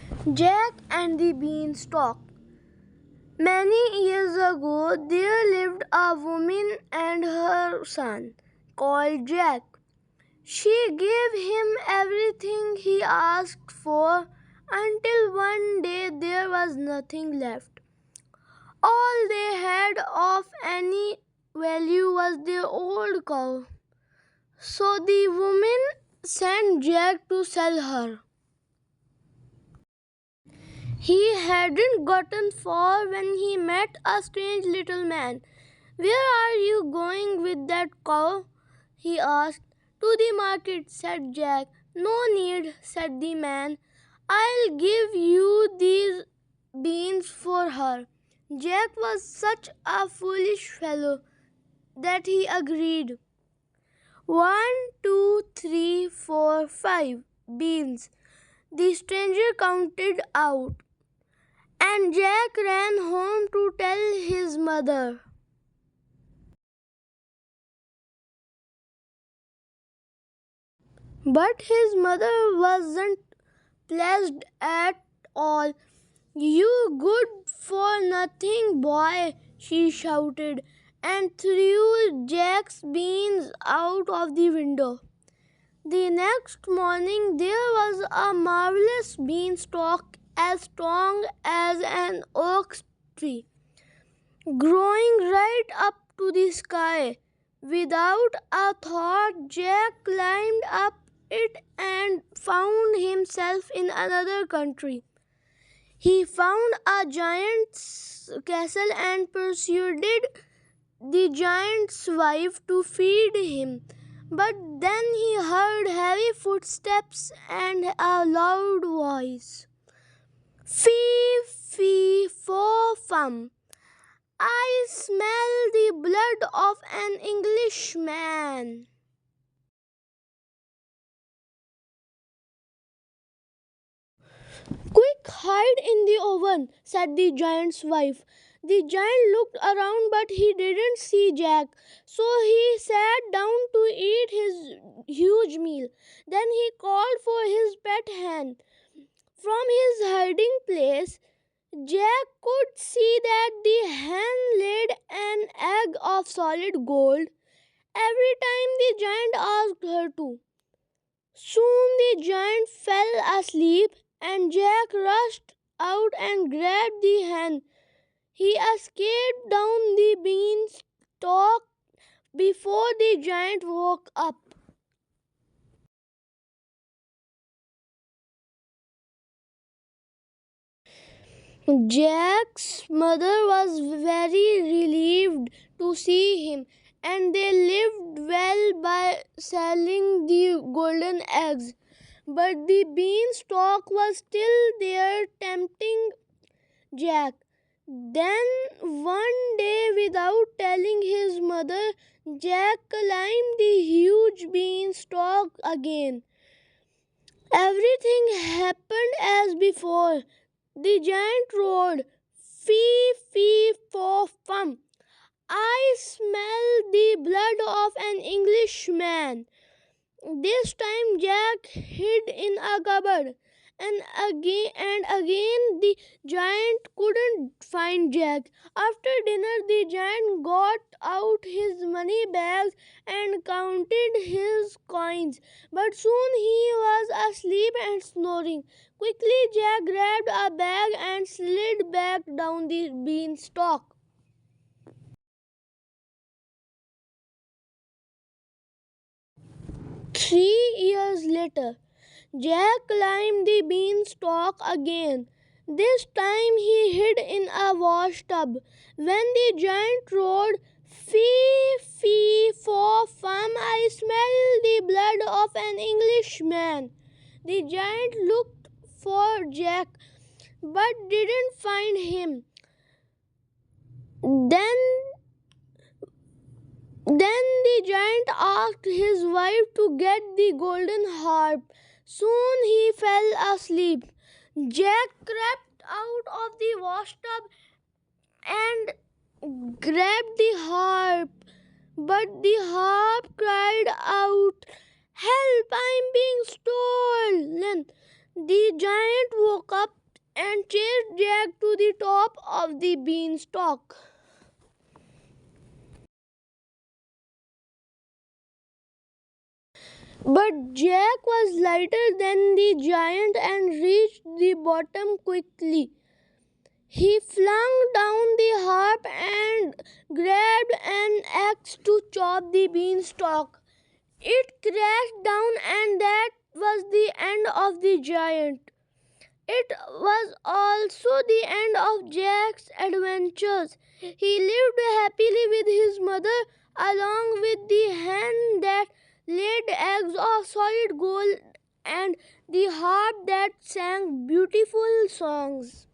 Jack and the Beanstalk. Many years ago, there lived a woman and her son called Jack. She gave him everything he asked for until one day there was nothing left. All they had of any value was their old cow. So the woman sent Jack to sell her. He hadn't gotten far when he met a strange little man. "Where are you going with that cow?" he asked. "To the market," said Jack. "No need," said the man. "I'll give you these beans for her." Jack was such a foolish fellow that he agreed. 1, 2, 3, 4, 5 beans, the stranger counted out, and Jack ran home to tell his mother. But his mother wasn't pleased at all. "You good for nothing boy," she shouted, and threw Jack's beans out of the window. The next morning there was a marvelous beanstalk as strong as an oak tree, growing right up to the sky. Without a thought, Jack climbed up it and found himself in another country. He found a giant's castle and persuaded the giant's wife to feed him. But then he heard heavy footsteps and a loud voice. "Fee, fee, fo, fum. I smell the blood of an Englishman." "Quick, hide in the oven," said the giant's wife. The giant looked around, but he didn't see Jack, so he sat down to eat his huge meal. Then he called for his pet hen. From his hiding place, Jack could see that the hen laid an egg of solid gold every time the giant asked her to. Soon the giant fell asleep, and Jack rushed out and grabbed the hen. He escaped down the beanstalk before the giant woke up. Jack's mother was very relieved to see him, and they lived well by selling the golden eggs. But the beanstalk was still there, tempting Jack. Then one day, without telling his mother, Jack climbed the huge beanstalk again. Everything happened as before. The giant roared, "Fee, fee, fo, fum. I smell the blood of an Englishman." This time Jack hid in a cupboard, and again the giant couldn't find Jack. After dinner the giant got out his money bags and counted his coins, but soon he was asleep and snoring. Quickly Jack grabbed a bag and slid back down the beanstalk. 3 years later, Jack climbed the beanstalk again. This time he hid in a washtub. When the giant roared, "Fee, fee, fo, fum, I smell the blood of an Englishman," the giant looked for Jack but didn't find him. Then Then the giant asked his wife to get the golden harp. Soon he fell asleep. Jack crept out of the washtub and grabbed the harp. But the harp cried out, "Help, I'm being stolen." The giant woke up and chased Jack to the top of the beanstalk. But Jack was lighter than the giant and reached the bottom quickly. He flung down the harp and grabbed an axe to chop the beanstalk. It crashed down, and that was the end of the giant. It was also the end of Jack's adventures. He lived happily with his mother, along with the hen that laid eggs of solid gold and the harp that sang beautiful songs.